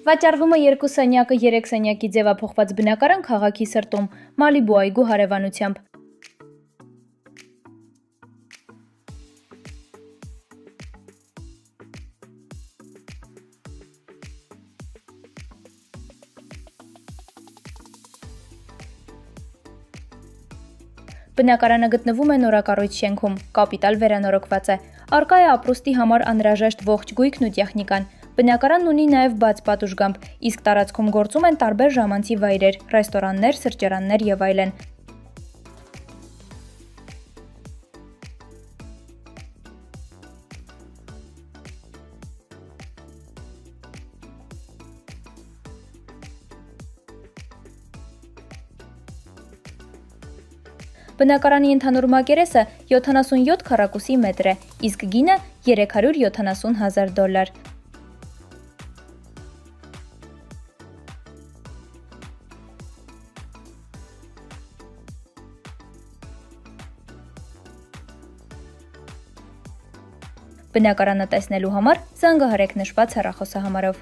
Վաճառվում է 2 սենյակը 3 սենյակի ձևափոխված բնակարան քաղաքի սրտում, Մալիբու այգու հարևանությամբ։ Բնակարանը գտնվում է նորակառույց շենքում, կապիտալ վերանորոգված է, առկա է ապրուստի համար անհրաժեշտ ողջ գույքն ու տեխնիկան։ Բնակարանն ունի նաև բաց պատուժգամբ, իսկ տարածքում գործում են տարբեր ժամանցի վայրեր, ռեստորաններ, սրճարաններ եւ այլն։ Բնակարանի ընդհանուր մակերեսը 77 քառակուսի մետր է, իսկ գինը $370,000։ Բնակարանը տեսնելու համար զանգահարեք նշված հեռախոսահամարով։